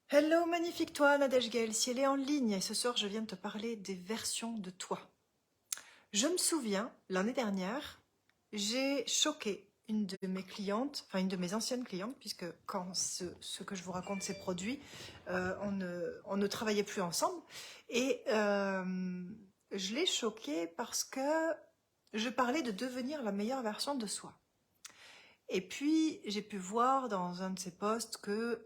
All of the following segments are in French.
Hello magnifique toi, Nadège Gaël, si elle est en ligne et ce soir je viens de te parler des versions de toi. Je me souviens, l'année dernière, j'ai choqué une de mes clientes, enfin une de mes anciennes clientes, puisque quand ce que je vous raconte s'est produit, on ne travaillait plus ensemble. Et je l'ai choquée parce que je parlais de devenir la meilleure version de soi. Et puis j'ai pu voir dans un de ses posts que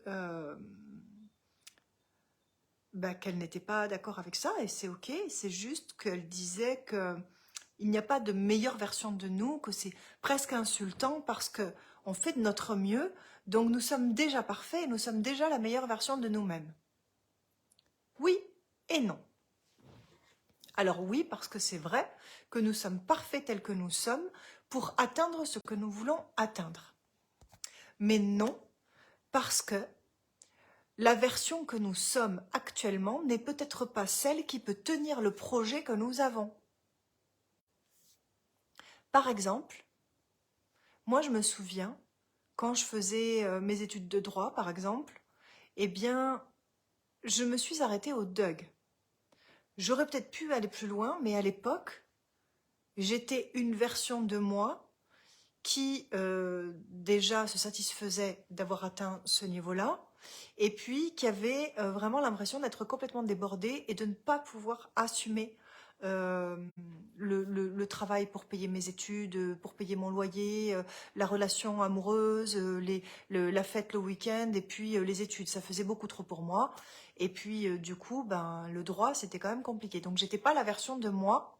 qu'elle n'était pas d'accord avec ça, et c'est ok, c'est juste qu'elle disait que il n'y a pas de meilleure version de nous, que c'est presque insultant parce que on fait de notre mieux, donc nous sommes déjà parfaits et nous sommes déjà la meilleure version de nous-mêmes. Oui et non. Alors oui, parce que c'est vrai que nous sommes parfaits tels que nous sommes pour atteindre ce que nous voulons atteindre. Mais non, parce que la version que nous sommes actuellement n'est peut-être pas celle qui peut tenir le projet que nous avons. Par exemple, moi je me souviens, quand je faisais mes études de droit, par exemple, eh bien, je me suis arrêtée au DUG. J'aurais peut-être pu aller plus loin, mais à l'époque, j'étais une version de moi qui déjà se satisfaisait d'avoir atteint ce niveau-là, et puis qui avait vraiment l'impression d'être complètement débordée et de ne pas pouvoir assumer euh, le travail pour payer mes études, pour payer mon loyer, la relation amoureuse, la fête le week-end, et puis les études. Ça faisait beaucoup trop pour moi. Et puis du coup, le droit, c'était quand même compliqué. Donc j'étais pas la version de moi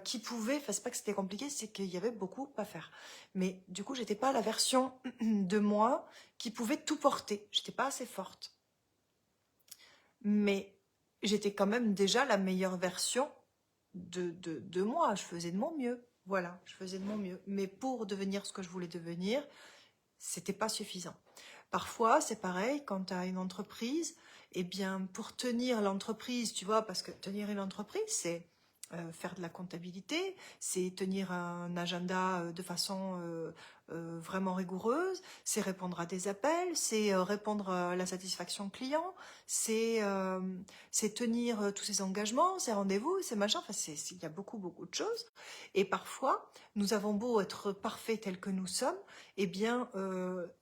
qui pouvait, enfin c'est pas que c'était compliqué, c'est qu'il y avait beaucoup à faire. Mais du coup, j'étais pas la version de moi qui pouvait tout porter. J'étais pas assez forte. Mais j'étais quand même déjà la meilleure version de moi. Je faisais de mon mieux. Voilà, je faisais de mon mieux. Mais pour devenir ce que je voulais devenir, c'était pas suffisant. Parfois, c'est pareil, quand tu as une entreprise, eh bien, pour tenir l'entreprise, tu vois, parce que tenir une entreprise, c'est faire de la comptabilité, c'est tenir un agenda de façon vraiment rigoureuse, c'est répondre à des appels, c'est répondre à la satisfaction client, c'est tenir tous ces engagements, ces rendez-vous, ces machins, enfin, il y a beaucoup, beaucoup de choses. Et parfois, nous avons beau être parfaits tels que nous sommes, eh bien,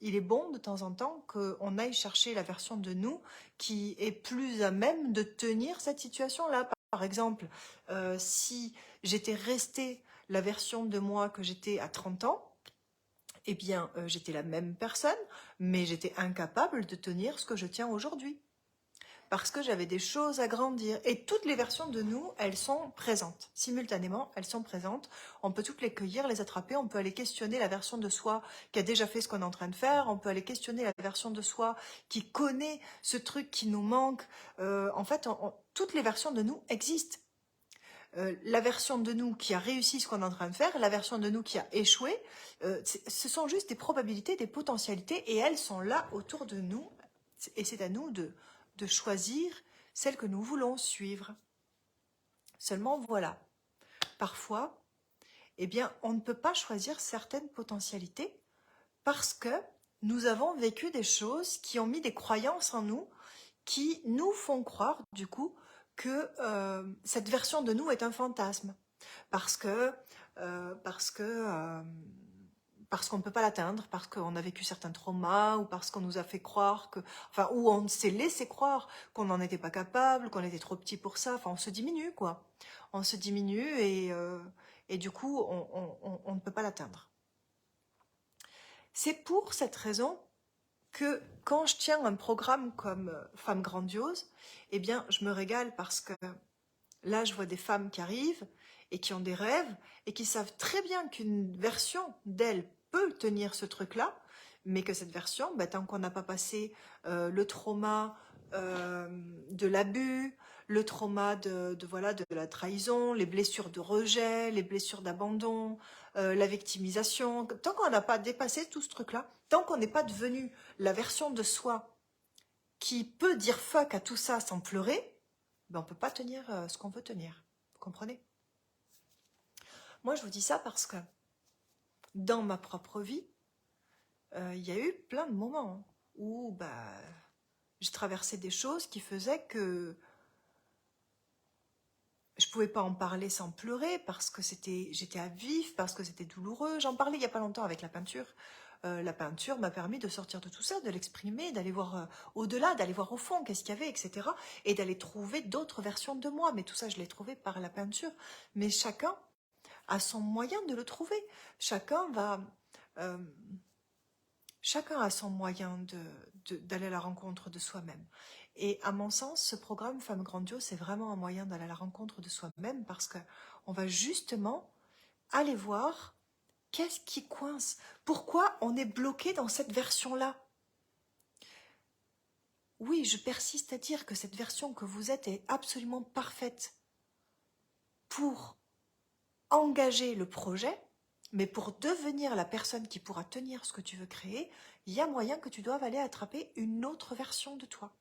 il est bon de temps en temps qu'on aille chercher la version de nous qui est plus à même de tenir cette situation-là. Par exemple, si j'étais restée la version de moi que j'étais à 30 ans, eh bien, j'étais la même personne, mais j'étais incapable de tenir ce que je tiens aujourd'hui parce que j'avais des choses à grandir. Et toutes les versions de nous, elles sont présentes. Simultanément, elles sont présentes. On peut toutes les cueillir, les attraper. On peut aller questionner la version de soi qui a déjà fait ce qu'on est en train de faire. On peut aller questionner la version de soi qui connaît ce truc qui nous manque. En fait, toutes les versions de nous existent. La version de nous qui a réussi ce qu'on est en train de faire, la version de nous qui a échoué, ce sont juste des probabilités, des potentialités, et elles sont là autour de nous. Et c'est à nous de choisir celle que nous voulons suivre. Seulement voilà, parfois, eh bien, on ne peut pas choisir certaines potentialités parce que nous avons vécu des choses qui ont mis des croyances en nous qui nous font croire, du coup, que cette version de nous est un fantasme. Parce que, parce que, parce qu'on ne peut pas l'atteindre, parce qu'on a vécu certains traumas, ou parce qu'on nous a fait croire que, enfin, ou on s'est laissé croire qu'on n'en était pas capable, qu'on était trop petit pour ça. Enfin, on se diminue, quoi. On se diminue et du coup, on ne peut pas l'atteindre. C'est pour cette raison que quand je tiens un programme comme Femme Grandiose, eh bien, je me régale parce que là, je vois des femmes qui arrivent et qui ont des rêves et qui savent très bien qu'une version d'elles peut tenir ce truc-là, mais que cette version, tant qu'on n'a pas passé le trauma de l'abus, le trauma voilà, de la trahison, les blessures de rejet, les blessures d'abandon, la victimisation, tant qu'on n'a pas dépassé tout ce truc-là, tant qu'on n'est pas devenu la version de soi qui peut dire fuck à tout ça sans pleurer, on ne peut pas tenir ce qu'on veut tenir. Vous comprenez? Moi, je vous dis ça parce que dans ma propre vie, il y a eu plein de moments où J'ai traversé des choses qui faisaient que je pouvais pas en parler sans pleurer parce que j'étais à vif, parce que c'était douloureux. J'en parlais il y a pas longtemps avec la peinture. La peinture m'a permis de sortir de tout ça, de l'exprimer, d'aller voir au-delà, d'aller voir au fond, qu'est-ce qu'il y avait, etc. Et d'aller trouver d'autres versions de moi. Mais tout ça, je l'ai trouvé par la peinture. Mais chacun a son moyen de le trouver. Chacun va... euh, Chacun a son moyen d'aller à la rencontre de soi-même. Et à mon sens, ce programme Femme Grandiose, c'est vraiment un moyen d'aller à la rencontre de soi-même parce qu'on va justement aller voir qu'est-ce qui coince. Pourquoi on est bloqué dans cette version-là? Oui, je persiste à dire que cette version que vous êtes est absolument parfaite pour engager le projet, mais pour devenir la personne qui pourra tenir ce que tu veux créer, il y a moyen que tu doives aller attraper une autre version de toi.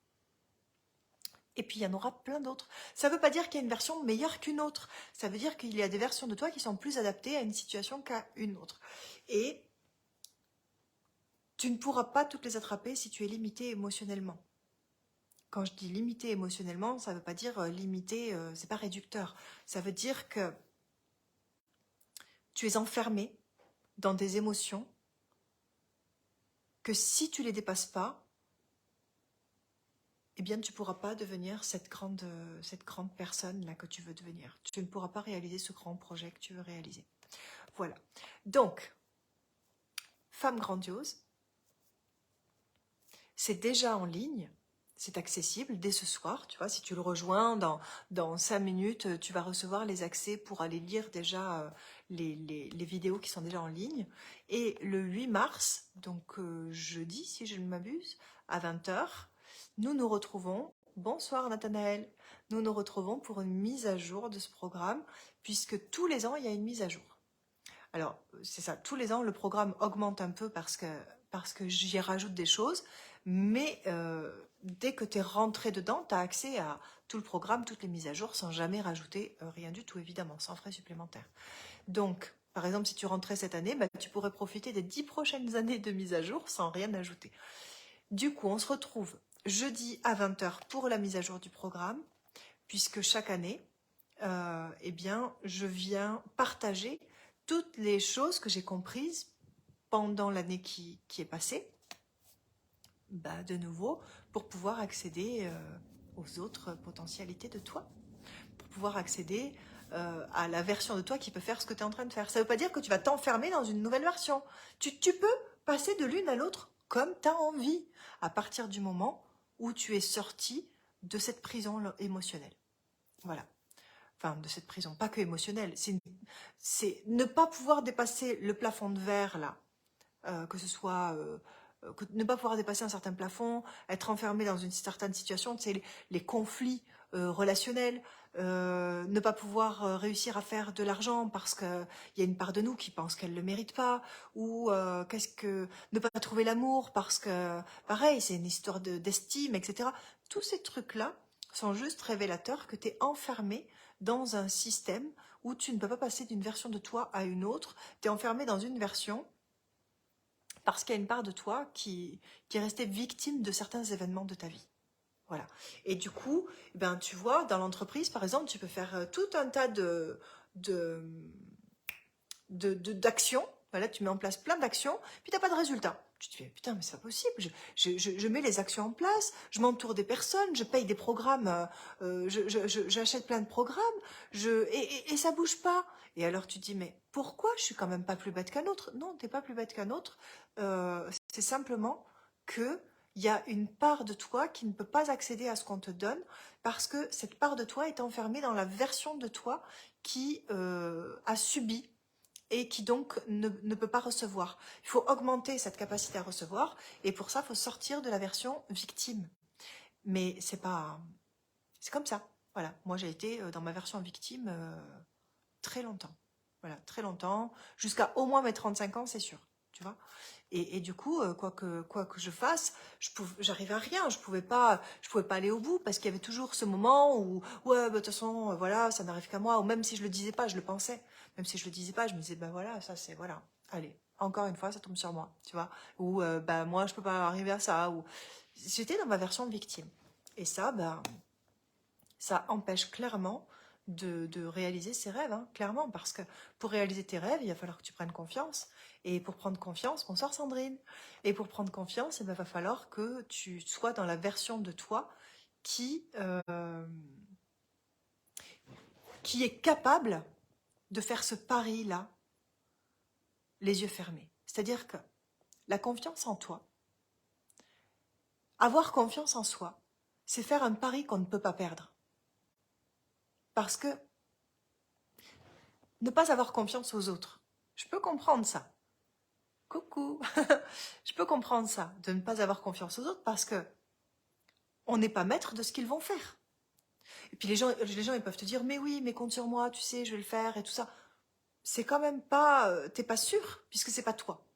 Et puis il y en aura plein d'autres. Ça ne veut pas dire qu'il y a une version meilleure qu'une autre. Ça veut dire qu'il y a des versions de toi qui sont plus adaptées à une situation qu'à une autre. Et tu ne pourras pas toutes les attraper si tu es limité émotionnellement. Quand je dis limité émotionnellement, ça ne veut pas dire limité, c'est pas réducteur. Ça veut dire que tu es enfermé dans des émotions que si tu les dépasses pas, eh bien tu ne pourras pas devenir cette grande personne-là que tu veux devenir. Tu ne pourras pas réaliser ce grand projet que tu veux réaliser. Voilà. Donc, Femme Grandiose, c'est déjà en ligne, c'est accessible dès ce soir. Tu vois, si tu le rejoins dans 5 minutes, tu vas recevoir les accès pour aller lire déjà les vidéos qui sont déjà en ligne. Et le 8 mars, donc jeudi, si je ne m'abuse, à 20 h, nous nous retrouvons. Bonsoir Nathanaël. Nous nous retrouvons pour une mise à jour de ce programme, puisque tous les ans, il y a une mise à jour. Alors, c'est ça, tous les ans, le programme augmente un peu parce que j'y rajoute des choses, mais dès que tu es rentré dedans, tu as accès à tout le programme, toutes les mises à jour, sans jamais rajouter rien du tout, évidemment, sans frais supplémentaires. Donc, par exemple, si tu rentrais cette année, bah, tu pourrais profiter des 10 prochaines années de mise à jour sans rien ajouter. Du coup, on se retrouve jeudi à 20 h pour la mise à jour du programme, puisque chaque année, eh bien, je viens partager toutes les choses que j'ai comprises pendant l'année qui est passée, bah, de nouveau, pour pouvoir accéder aux autres potentialités de toi, pour pouvoir accéder à la version de toi qui peut faire ce que tu es en train de faire. Ça ne veut pas dire que tu vas t'enfermer dans une nouvelle version. Tu peux passer de l'une à l'autre comme tu as envie, à partir du moment où tu es sorti de cette prison émotionnelle. Voilà. Enfin, de cette prison, pas que émotionnelle, c'est ne pas pouvoir dépasser le plafond de verre, là, que ce soit ne pas pouvoir dépasser un certain plafond, être enfermé dans une certaine situation, tu sais, les conflits relationnels, ne pas pouvoir réussir à faire de l'argent parce qu'il y a une part de nous qui pense qu'elle ne le mérite pas, ou ne pas trouver l'amour parce que, pareil, c'est une histoire d'estime, etc. Tous ces trucs-là sont juste révélateurs que tu es enfermé dans un système où tu ne peux pas passer d'une version de toi à une autre, tu es enfermé dans une version parce qu'il y a une part de toi qui est restée victime de certains événements de ta vie. Voilà. Et du coup, ben, tu vois, dans l'entreprise, par exemple, tu peux faire tout un tas d'actions. Voilà, tu mets en place plein d'actions, puis tu n'as pas de résultat. Tu te dis, putain, mais c'est pas possible. Je mets les actions en place, je m'entoure des personnes, je paye des programmes, j'achète plein de programmes, et ça bouge pas. Et alors tu te dis, mais pourquoi je suis quand même pas plus bête qu'un autre? Non, t'es pas plus bête qu'un autre. C'est simplement que il y a une part de toi qui ne peut pas accéder à ce qu'on te donne parce que cette part de toi est enfermée dans la version de toi qui a subi et qui donc ne peut pas recevoir. Il faut augmenter cette capacité à recevoir et pour ça, il faut sortir de la version victime. Mais c'est comme ça. Voilà, moi j'ai été dans ma version victime très longtemps. Voilà, très longtemps, jusqu'à au moins mes 35 ans, c'est sûr, tu vois. Et du coup, quoi que je fasse, j'arrivais à rien. Je pouvais pas aller au bout parce qu'il y avait toujours ce moment où, ouais, bah, de toute façon, voilà, ça n'arrive qu'à moi. Ou même si je le disais pas, je le pensais. Même si je le disais pas, je me disais, bah voilà, ça c'est, voilà, allez, encore une fois, ça tombe sur moi, tu vois. Ou, bah moi, je peux pas arriver à ça. Ou J'étais dans ma version de victime. Et ça, ben, ça empêche clairement de réaliser ses rêves, hein, clairement, parce que pour réaliser tes rêves, il va falloir que tu prennes confiance. Et pour prendre confiance, bonsoir Sandrine, et pour prendre confiance, il va falloir que tu sois dans la version de toi qui est capable de faire ce pari-là, les yeux fermés. C'est-à-dire que la confiance en toi, avoir confiance en soi, c'est faire un pari qu'on ne peut pas perdre. Parce que ne pas avoir confiance aux autres, je peux comprendre ça. Coucou, je peux comprendre ça, de ne pas avoir confiance aux autres parce que on n'est pas maître de ce qu'ils vont faire. Et puis les gens ils peuvent te dire mais oui, mais compte sur moi, tu sais, je vais le faire et tout ça. C'est quand même pas, t'es pas sûr puisque c'est pas toi.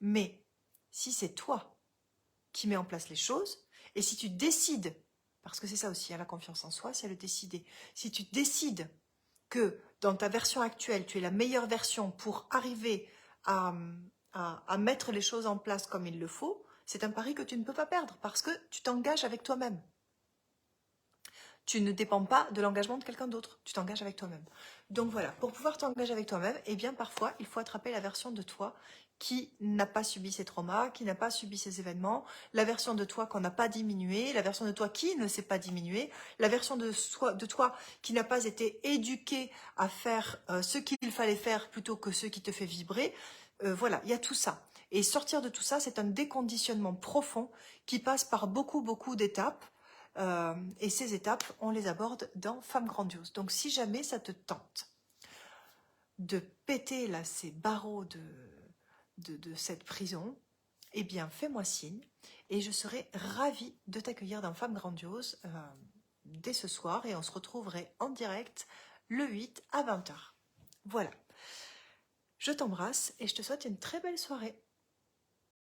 Mais si c'est toi qui mets en place les choses et si tu décides, parce que c'est ça aussi, hein, la confiance en soi, c'est le décider. Si tu décides que dans ta version actuelle, tu es la meilleure version pour arriver à, à mettre les choses en place comme il le faut, c'est un pari que tu ne peux pas perdre parce que tu t'engages avec toi-même. Tu ne dépends pas de l'engagement de quelqu'un d'autre, tu t'engages avec toi-même. Donc voilà, pour pouvoir t'engager avec toi-même, eh bien parfois, il faut attraper la version de toi qui n'a pas subi ces traumas, qui n'a pas subi ces événements, la version de toi qu'on n'a pas diminuée, la version de toi qui ne s'est pas diminuée, la version de toi qui n'a pas été éduquée à faire ce qu'il fallait faire plutôt que ce qui te fait vibrer. Voilà, il y a tout ça. Et sortir de tout ça, c'est un déconditionnement profond qui passe par beaucoup d'étapes. Et ces étapes, on les aborde dans Femmes Grandioses. Donc si jamais ça te tente de péter là ces barreaux de cette prison, eh bien fais-moi signe et je serai ravie de t'accueillir dans Femmes Grandioses dès ce soir et on se retrouverait en direct le 8 à 20h. Voilà. Je t'embrasse et je te souhaite une très belle soirée.